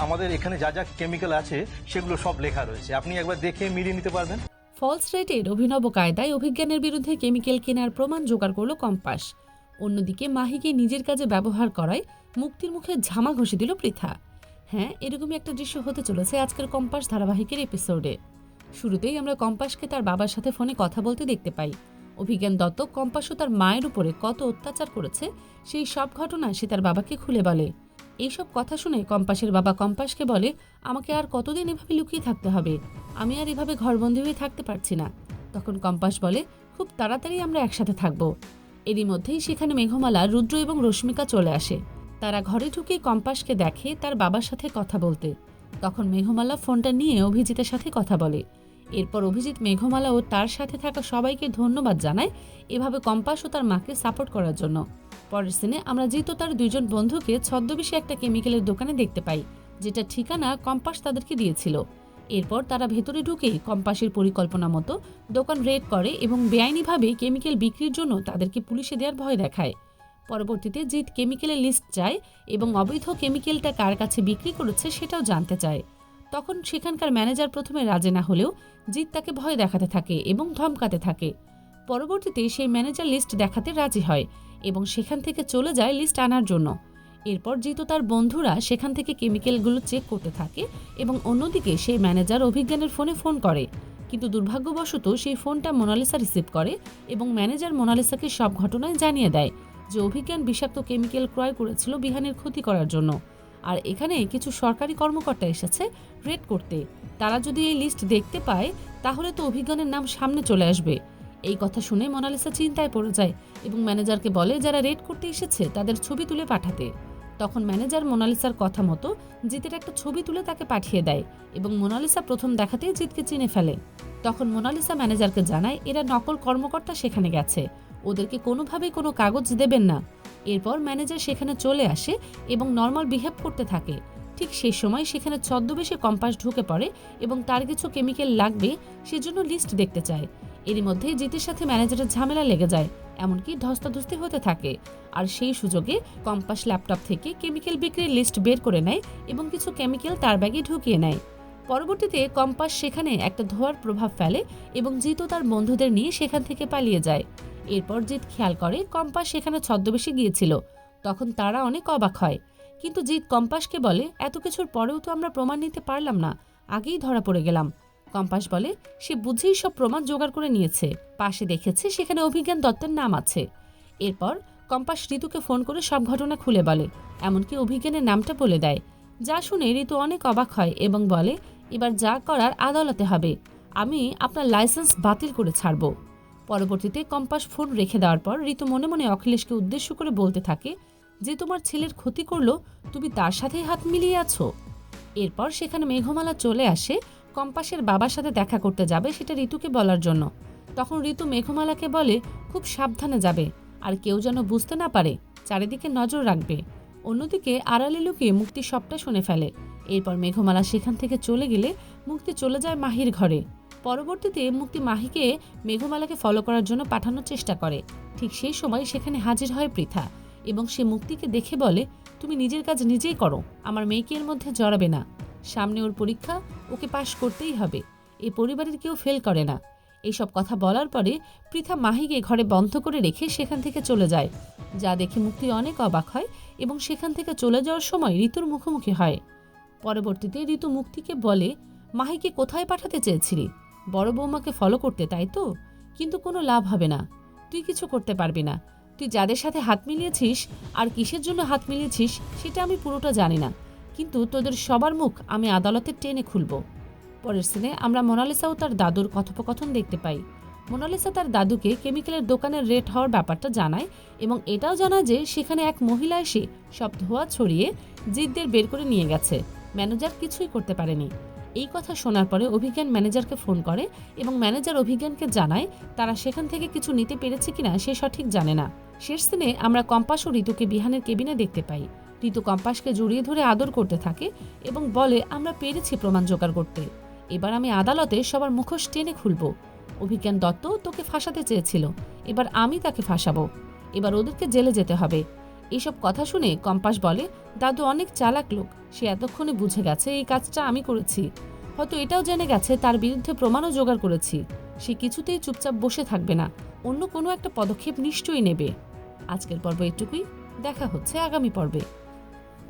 আমাদের এখানে যা যা কেমিক্যাল আছে সেগুলো সব লেখা রয়েছে, আপনি একবার দেখে মিলিয়ে নিতে পারবেন। ফলস রেটের অভিনব কায়দায় অভিজ্ঞানের বিরুদ্ধে কেমিক্যাল কেনার প্রমাণ জোগাড় করল কম্পাস। অন্যদিকে মাহিকে নিজের কাজে ব্যবহার করায় মুক্তির মুখে ঝামা ঘষে দিল পৃথা। হ্যাঁ, এরকমই একটা দৃশ্য হতে চলেছে আজকের কম্পাস ধারাবাহিকের এপিসোডে। শুরুতেই আমরা কম্পাসকে তার বাবার সাথে ফোনে কথা বলতে দেখতে পাই। অভিজ্ঞান দত্ত কম্পাস ও তার মায়ের উপরে কত অত্যাচার করেছে সেই সব ঘটনা সে তার বাবাকে খুলে বলে। এইসব কথা শুনে কম্পাসের বাবা কম্পাসকে বলে, আমাকে আর কতদিন এভাবে লুকিয়ে থাকতে হবে, আমি আর এভাবে ঘরবন্দি হয়ে থাকতে পারছি না। তখন কম্পাস বলে, খুব তাড়াতাড়ি আমরা একসাথে থাকবো। এরই মধ্যেই সেখানে মেঘমালা, রুদ্র এবং রশ্মিকা চলে আসে। তারা ঘরে ঢুকে কম্পাসকে দেখে তার বাবার সাথে কথা বলতে। তখন মেঘমালা ফোনটা নিয়ে অভিজিতের সাথে কথা বলে। এরপর অভিজিৎ মেঘমালা ও তার সাথে থাকা সবাইকে ধন্যবাদ জানায় এভাবে কম্পাস ও তার মাকে সাপোর্ট করার জন্য। পরের সিনে আমরা জিতু তার দুইজন বন্ধুকে ছদ্মবেশে একটা কেমিক্যালের দোকানে দেখতে পাই, যেটা ঠিকানা কম্পাস তাদেরকে দিয়েছিল। এরপর তারা ভেতরে ঢুকেই কম্পাসের পরিকল্পনা মতো দোকান রেড করে এবং বেআইনিভাবে কেমিক্যাল বিক্রির জন্য তাদেরকে পুলিশে দেওয়ার ভয় দেখায়। পরবর্তীতে জিৎ কেমিক্যালের লিস্ট চায় এবং অবৈধ কেমিক্যালটা কার কাছে বিক্রি করেছে সেটাও জানতে চায়। তখন সেখানকার ম্যানেজার প্রথমে রাজি না হলেও জিৎ তাকে ভয় দেখাতে থাকে এবং ধমকাতে থাকে। পরবর্তীতে সেই ম্যানেজার লিস্ট দেখাতে রাজি হয় এবং সেখান থেকে চলে যায় লিস্ট আনার জন্য। এরপর জিতু তার বন্ধুরা সেখান থেকে কেমিক্যালগুলো চেক করতে থাকে এবং অন্যদিকে সেই ম্যানেজার অভিজ্ঞানের ফোনে ফোন করে, কিন্তু দুর্ভাগ্যবশত সেই ফোনটা মোনালিসা রিসিভ করে এবং ম্যানেজার মোনালিসাকে সব ঘটনায় জানিয়ে দেয় যে অভিজ্ঞান বিষাক্ত কেমিক্যাল ক্রয় করেছিল বিহানের ক্ষতি করার জন্য। আর এখানে কিছু সরকারি কর্মকর্তা এসেছে রেড করতে, তারা যদি এই লিস্ট দেখতে পায় তাহলে তো অভিজ্ঞানের নাম সামনে চলে আসবে। এই কথা শুনে মোনালিসা চিন্তায় পড়ে যায় এবং ম্যানেজারকে বলে যারা রেড করতে এসেছে তাদের ছবি তুলে পাঠাতে। তখন ম্যানেজার মোনালিসার কথা মতো জিতের একটা ছবি তুলে তাকে পাঠিয়ে দেয় এবং মোনালিসা প্রথম দেখাতেই জিতকে চিনে ফেলে। তখন মোনালিসা ম্যানেজারকে জানায় এরা নকল কর্মকর্তা সেখানে গেছে, ওদেরকে কোনোভাবেই কোনো কাগজ দেবেন না। এরপর ম্যানেজার সেখানে চলে আসে এবং নর্মাল বিহেভ করতে থাকে। ঠিক সেই সময় সেখানে ছদ্মবেশে কম্পাস ঢুকে পড়ে এবং তার কিছু কেমিক্যাল লাগবে সেজন্য লিস্ট দেখতে চায়। এরই মধ্যে জিতের সাথে ম্যানেজারের ঝামেলা লেগে যায়, এমনকি ধস্তাধস্তি হতে থাকে। আর সেই সুযোগে কম্পাস ল্যাপটপ থেকে কেমিক্যাল বিক্রির লিস্ট বের করে নেয় এবং কিছু কেমিক্যাল তার ব্যাগে ঢুকিয়ে নেয়। পরবর্তীতে কম্পাস সেখানে একটা ধোঁয়ার প্রভাব ফেলে এবং জিতু তার বন্ধুদের নিয়ে সেখান থেকে পালিয়ে যায়। এরপর জিৎ খেয়াল করে কম্পাস সেখানে ছদ্মবেশে গিয়েছিল, তখন তারা অনেক অবাক হয়। কিন্তু জিৎ কম্পাসকে বলে এত কিছুর পরেও তো আমরা প্রমাণ নিতে পারলাম না, আগেই ধরা পড়ে গেলাম। কম্পাস বলে সে বুঝেই সব প্রমাণ জোগাড় করে নিয়েছে, পাশে দেখেছে সেখানে অভিজ্ঞান দত্তের নাম আছে। এরপর কম্পাস ঋতুকে ফোন করে সব ঘটনা খুলে বলে, এমনকি অভিজ্ঞানের নামটা বলে দেয়। যা শুনে ঋতু অনেক অবাক হয় এবং বলে এবার যা করার আদালতে হবে, আমি আপনার লাইসেন্স বাতিল করে ছাড়ব। পরবর্তীতে কম্পাস ফোন রেখে দেওয়ার পর ঋতু মনে মনে অখিলেশকে উদ্দেশ্য করে বলতে থাকে যে তোমার ছেলের ক্ষতি করলো, তুমি তার সাথেই হাত মিলিয়ে আছো। এরপর সেখানে মেঘমালা চলে আসে কম্পাসের বাবার সাথে দেখা করতে যাবে সেটা ঋতুকে বলার জন্য। তখন ঋতু মেঘমালাকে বলে খুব সাবধানে যাবে আর কেউ যেন বুঝতে না পারে, চারিদিকে নজর রাখবে। অন্যদিকে আড়ালে লুকিয়ে মুক্তি সবটা শুনে ফেলে। এরপর মেঘমালা সেখান থেকে চলে গেলে মুক্তি চলে যায় মাহির ঘরে। পরবর্তীতে মুক্তি মাহিকে মেঘমালাকে ফলো করার জন্য পাঠানোর চেষ্টা করে। ঠিক সেই সময় সেখানে হাজির হয় পৃথা এবং সে মুক্তিকে দেখে বলে তুমি নিজের কাজ নিজেই করো, আমার মেয়েকে এর মধ্যে জড়াবে না, সামনে ওর পরীক্ষা, ওকে পাশ করতেই হবে, এই পরিবারের কেউ ফেল করে না। এইসব কথা বলার পরে পৃথা মাহিকে ঘরে বন্ধ করে রেখে সেখান থেকে চলে যায়, যা দেখে মুক্তি অনেক অবাক হয় এবং সেখান থেকে চলে যাওয়ার সময় ঋতুর মুখোমুখি হয়। পরবর্তীতে ঋতু মুক্তিকে বলে মাহিকে কোথায় পাঠাতে চেয়েছিলি, বড় বৌমাকে ফলো করতে, তাই তো? কিন্তু কোনো লাভ হবে না, তুই কিছু করতে পারবি না, তুই যাদের সাথে হাত মিলিয়েছিস আর কিসের জন্য হাত মিলিয়েছিস সেটা আমি পুরোটা জানি না, কিন্তু তোদের সবার মুখ আমি আদালতে টেনে খুলব। পরের সিনে আমরা মোনালিসা ও তার দাদুর কথোপকথন দেখতে পাই। মোনালিসা তার দাদুকে কেমিক্যালের দোকানের রেট হওয়ার ব্যাপারটা জানায় এবং এটাও জানায় যে সেখানে এক মহিলা এসে সব ধোঁয়া ছড়িয়ে জিতদের বের করে নিয়ে গেছে, ম্যানেজার কিছুই করতে পারেনি। এই কথা শোনার পরে অভিজ্ঞান ম্যানেজারকে ফোন করে এবং ম্যানেজার অভিজ্ঞানকে জানায় তারা সেখান থেকে কিছু নিতে পেরেছে কিনা সে সঠিক জানে না। শেষ সিনে আমরা কম্পাস ও ঋতুকে বিহানের কেবিনে দেখতে পাই। ঋতু কম্পাসকে জড়িয়ে ধরে আদর করতে থাকে এবং বলে আমরা পেরেছি প্রমাণ জোগাড় করতে, এবার আমি আদালতে সবার মুখোশ টেনে খুলব। অভিজ্ঞান দত্ত তোকে ফাঁসাতে চেয়েছিল, এবার আমি তাকে ফাঁসাবো, এবার ওদেরকে জেলে যেতে হবে। এইসব কথা শুনে কম্পাস বলে, দাদু অনেক চালাক লোক, সে এতক্ষণে বুঝে গেছে এই কাজটা আমি করেছি। হয়তো এটাও জেনে গেছে তার বিরুদ্ধে প্রমাণও জোগাড় করেছি। সে কিছুতেই চুপচাপ বসে থাকবে না, অন্য কোনো একটা পদক্ষেপ নিশ্চয়ই নেবে। আজকের পর্ব এটুকুই, দেখা হচ্ছে আগামী পর্বে।